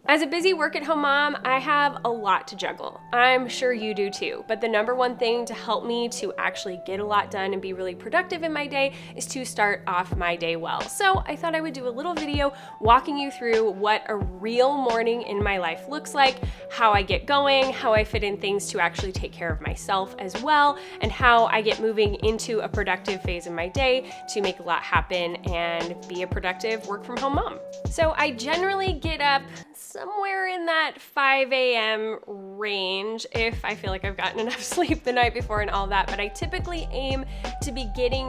As a busy work-at-home mom, I have a lot to juggle. I'm sure you do too, but the number one thing to help me to actually get a lot done and be really productive in my day is to start off my day well. So I thought I would do a little video walking you through what a real morning in my life looks like, how I get going, how I fit in things to actually take care of myself as well, and how I get moving into a productive phase in my day to make a lot happen and be a productive work-from-home mom. So I generally get up somewhere in that 5 a.m. range if I feel like I've gotten enough sleep the night before and all that, but I typically aim to be getting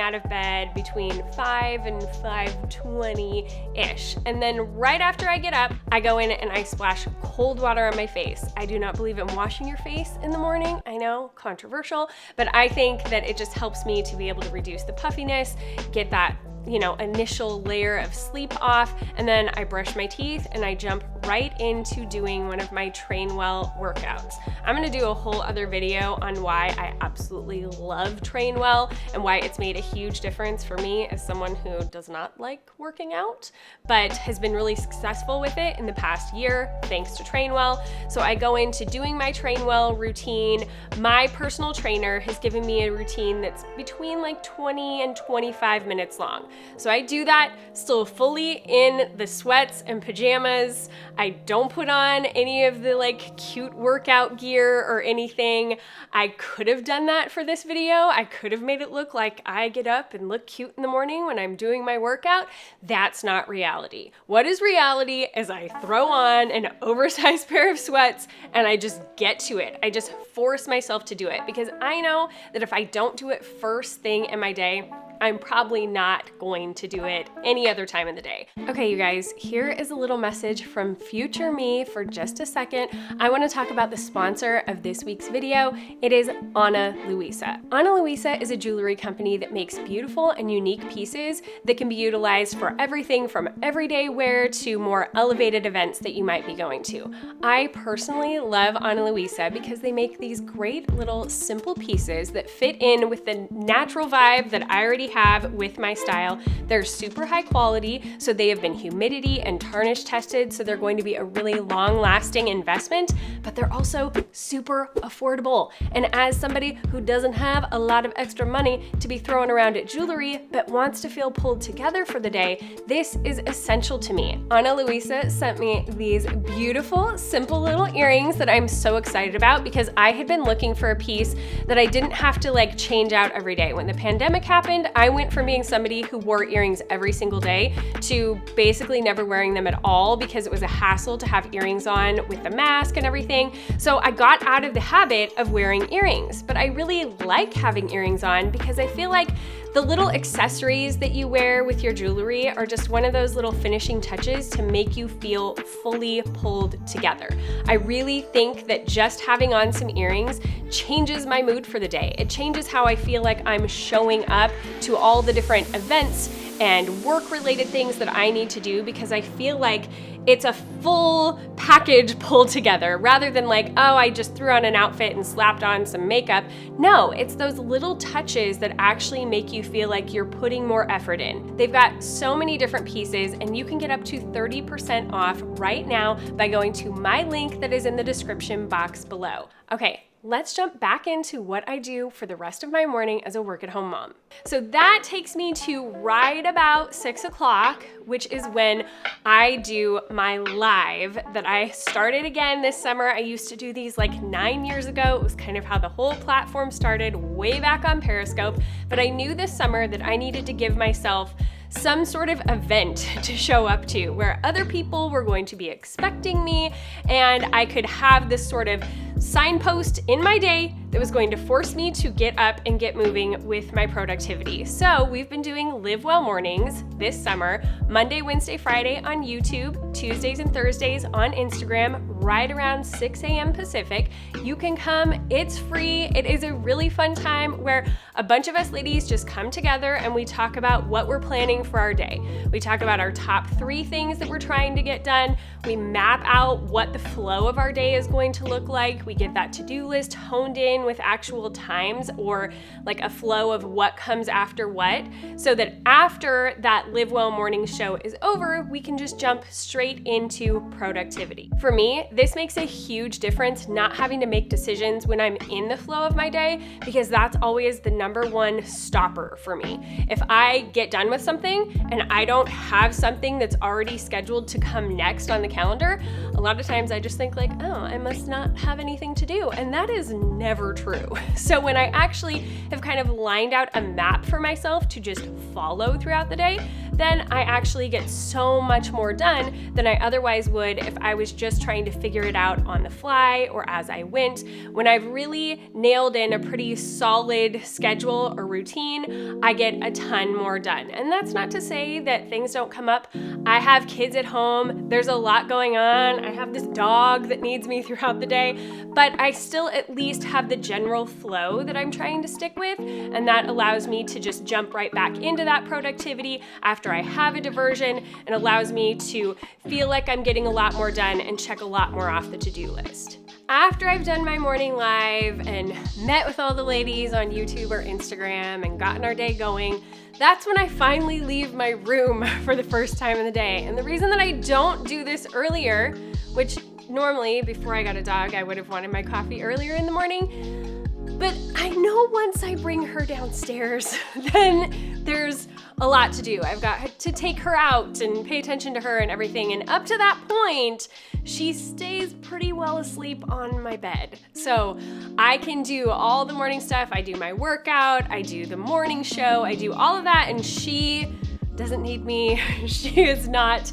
out of bed between 5 and 5:20-ish. And then right after I get up, I go in and I splash cold water on my face. I do not believe in washing your face in the morning. I know, controversial, but I think that it just helps me to be able to reduce the puffiness, get that initial layer of sleep off, and then I brush my teeth and I jump right into doing one of my Train Well workouts. I'm gonna do a whole other video on why I absolutely love Train Well and why it's made a huge difference for me as someone who does not like working out, but has been really successful with it in the past year, thanks to Train Well. So I go into doing my Train Well routine. My personal trainer has given me a routine that's between like 20 and 25 minutes long. So I do that still fully in the sweats and pajamas. I don't put on any of the like cute workout gear or anything. I could have done that for this video. I could have made it look like I get up and look cute in the morning when I'm doing my workout. That's not reality. What is reality is I throw on an oversized pair of sweats and I just get to it. I just force myself to do it because I know that if I don't do it first thing in my day, I'm probably not going to do it any other time in the day. Okay, you guys, here is a little message from future me for just a second. I wanna talk about the sponsor of this week's video. It is Ana Luisa. Ana Luisa is a jewelry company that makes beautiful and unique pieces that can be utilized for everything from everyday wear to more elevated events that you might be going to. I personally love Ana Luisa because they make these great little simple pieces that fit in with the natural vibe that I already have with my style. They're super high quality, so they have been humidity and tarnish tested, so they're going to be a really long-lasting investment, but they're also super affordable. And as somebody who doesn't have a lot of extra money to be throwing around at jewelry, but wants to feel pulled together for the day, this is essential to me. Ana Luisa sent me these beautiful, simple little earrings that I'm so excited about because I had been looking for a piece that I didn't have to like change out every day. When the pandemic happened, I went from being somebody who wore earrings every single day to basically never wearing them at all because it was a hassle to have earrings on with the mask and everything. So I got out of the habit of wearing earrings, but I really like having earrings on because I feel like the little accessories that you wear with your jewelry are just one of those little finishing touches to make you feel fully pulled together. I really think that just having on some earrings changes my mood for the day. It changes how I feel like I'm showing up to all the different events and work-related things that I need to do because I feel like it's a full package pulled together rather than like, oh, I just threw on an outfit and slapped on some makeup. No, it's those little touches that actually make you feel like you're putting more effort in. They've got so many different pieces and you can get up to 30% off right now by going to my link that is in the description box below. Okay. Let's jump back into what I do for the rest of my morning as a work-at-home mom. So that takes me to right about 6 o'clock, which is when I do my live that I started again this summer. I used to do these like 9 years ago. It was kind of how the whole platform started, way back on Periscope. But I knew this summer that I needed to give myself some sort of event to show up to where other people were going to be expecting me and I could have this sort of signpost in my day that was going to force me to get up and get moving with my productivity. So we've been doing Live Well mornings this summer, Monday, Wednesday, Friday on YouTube, Tuesdays and Thursdays on Instagram, right around 6 a.m. Pacific. You can come, it's free. It is a really fun time where a bunch of us ladies just come together and we talk about what we're planning for our day. We talk about our top 3 things that we're trying to get done. We map out what the flow of our day is going to look like. We get that to-do list honed in in with actual times or like a flow of what comes after what, so that after that Live Well morning show is over, we can just jump straight into productivity. For me, this makes a huge difference not having to make decisions when I'm in the flow of my day, because that's always the number one stopper for me. If I get done with something and I don't have something that's already scheduled to come next on the calendar, a lot of times I just think like, oh, I must not have anything to do. And that is never true. So when I actually have kind of lined out a map for myself to just follow throughout the day, then I actually get so much more done than I otherwise would if I was just trying to figure it out on the fly or as I went. When I've really nailed in a pretty solid schedule or routine, I get a ton more done. And that's not to say that things don't come up. I have kids at home. There's a lot going on. I have this dog that needs me throughout the day, but I still at least have the general flow that I'm trying to stick with. And that allows me to just jump right back into that productivity after I have a diversion, and allows me to feel like I'm getting a lot more done and check a lot more off the to-do list. After I've done my morning live and met with all the ladies on YouTube or Instagram and gotten our day going, that's when I finally leave my room for the first time in the day. And the reason that I don't do this earlier, which normally before I got a dog, I would have wanted my coffee earlier in the morning, but I know once I bring her downstairs, then there's a lot to do. I've got to take her out and pay attention to her and everything. And up to that point, she stays pretty well asleep on my bed. So I can do all the morning stuff. I do my workout, I do the morning show, I do all of that, and she doesn't need me. She is not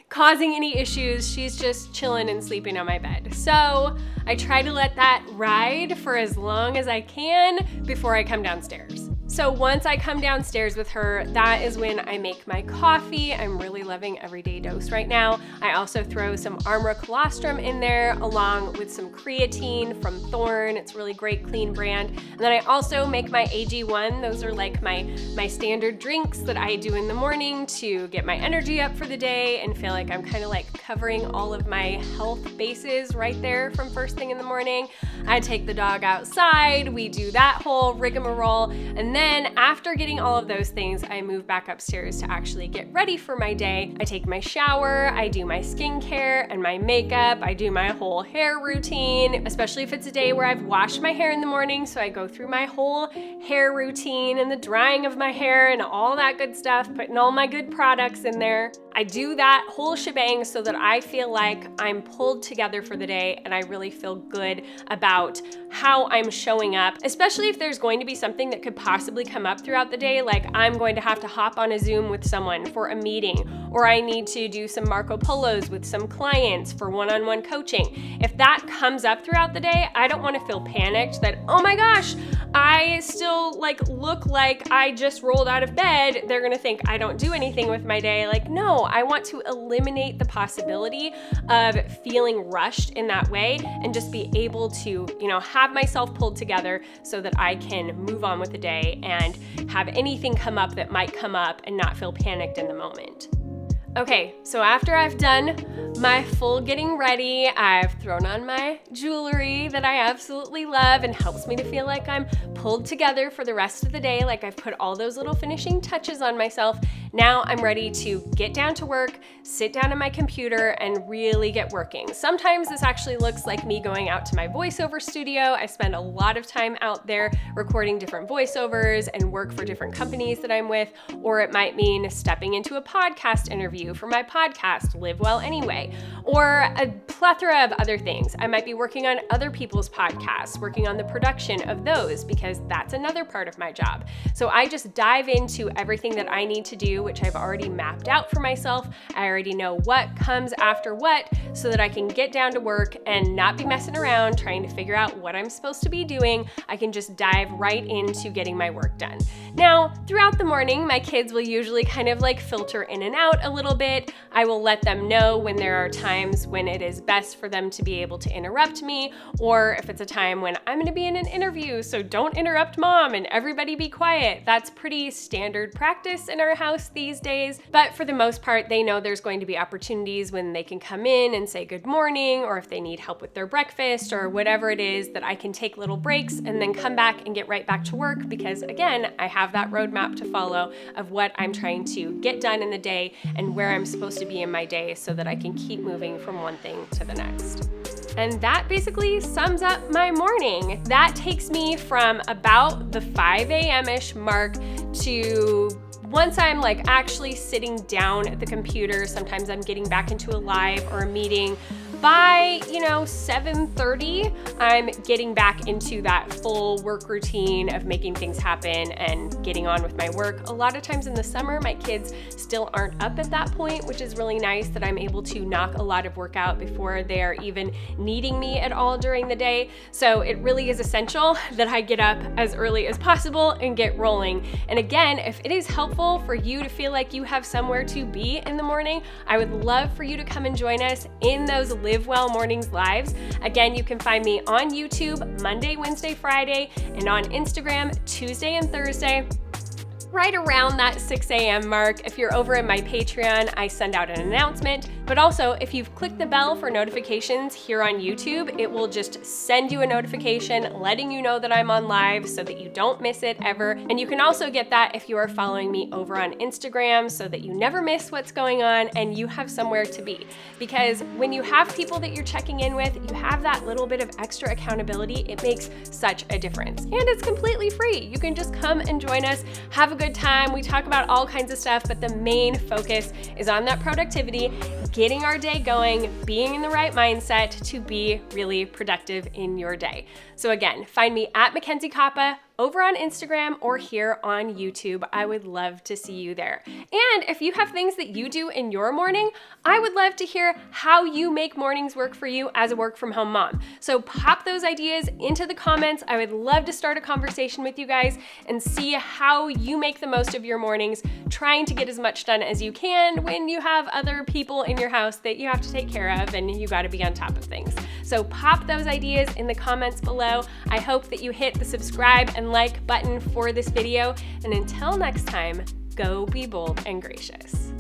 causing any issues. She's just chilling and sleeping on my bed. So I try to let that ride for as long as I can before I come downstairs. So once I come downstairs with her, that is when I make my coffee. I'm really loving Everyday Dose right now. I also throw some Armra colostrum in there along with some creatine from Thorne. It's really great, clean brand. And then I also make my AG1. Those are like my standard drinks that I do in the morning to get my energy up for the day and feel like I'm kind of like covering all of my health bases right there from first thing in the morning. I take the dog outside, we do that whole rigmarole, and then after getting all of those things, I move back upstairs to actually get ready for my day. I take my shower, I do my skincare and my makeup, I do my whole hair routine, especially if it's a day where I've washed my hair in the morning, so I go through my whole hair routine and the drying of my hair and all that good stuff, putting all my good products in there. I do that whole shebang so that I feel like I'm pulled together for the day and I really feel good about how I'm showing up, especially if there's going to be something that could possibly come up throughout the day, like I'm going to have to hop on a Zoom with someone for a meeting, or I need to do some Marco Polos with some clients for one-on-one coaching. If that comes up throughout the day, I don't want to feel panicked that, oh my gosh, I still look like I just rolled out of bed. They're gonna think I don't do anything with my day. Like, no, I want to eliminate the possibility of feeling rushed in that way and just be able to, have myself pulled together so that I can move on with the day and have anything come up that might come up and not feel panicked in the moment. Okay, so after I've done my full getting ready, I've thrown on my jewelry that I absolutely love and helps me to feel like I'm pulled together for the rest of the day, like I've put all those little finishing touches on myself. Now I'm ready to get down to work, sit down at my computer, and really get working. Sometimes this actually looks like me going out to my voiceover studio. I spend a lot of time out there recording different voiceovers and work for different companies that I'm with, or it might mean stepping into a podcast interview for my podcast, Live Well Anyway, or a plethora of other things. I might be working on other people's podcasts, working on the production of those, because that's another part of my job. So I just dive into everything that I need to do, which I've already mapped out for myself. I already know what comes after what, so that I can get down to work and not be messing around trying to figure out what I'm supposed to be doing. I can just dive right into getting my work done. Now, throughout the morning, my kids will usually kind of filter in and out a little bit. I will let them know when there are times when it is best for them to be able to interrupt me, or if it's a time when I'm gonna be in an interview, so don't interrupt mom and everybody be quiet. That's pretty standard practice in our house these days. But for the most part, they know there's going to be opportunities when they can come in and say good morning, or if they need help with their breakfast or whatever it is, that I can take little breaks and then come back and get right back to work, because again, I have that roadmap to follow of what I'm trying to get done in the day and where I'm supposed to be in my day so that I can keep moving from one thing to the next. And that basically sums up my morning. That takes me from about the 5 a.m.-ish mark to once I'm like actually sitting down at the computer. Sometimes I'm getting back into a live or a meeting. By, 7:30, I'm getting back into that full work routine of making things happen and getting on with my work. A lot of times in the summer, my kids still aren't up at that point, which is really nice that I'm able to knock a lot of work out before they're even needing me at all during the day. So it really is essential that I get up as early as possible and get rolling. And again, if it is helpful for you to feel like you have somewhere to be in the morning, I would love for you to come and join us in those Live Well Mornings lives. Again, you can find me on YouTube Monday, Wednesday, Friday, and on Instagram Tuesday and Thursday, right around that 6 a.m. mark. If you're over in my Patreon, I send out an announcement. But also, if you've clicked the bell for notifications here on YouTube, it will just send you a notification letting you know that I'm on live so that you don't miss it ever. And you can also get that if you are following me over on Instagram so that you never miss what's going on and you have somewhere to be. Because when you have people that you're checking in with, you have that little bit of extra accountability. It makes such a difference. And it's completely free. You can just come and join us, have a good time. We talk about all kinds of stuff, but the main focus is on that productivity, getting our day going, being in the right mindset to be really productive in your day. So again, find me at Mackenzie Koppa over on Instagram or here on YouTube. I would love to see you there. And if you have things that you do in your morning, I would love to hear how you make mornings work for you as a work from home mom. So pop those ideas into the comments. I would love to start a conversation with you guys and see how you make the most of your mornings, trying to get as much done as you can when you have other people in your house that you have to take care of and you got to be on top of things. So pop those ideas in the comments below. I hope that you hit the subscribe and like button for this video. And until next time, go be bold and gracious.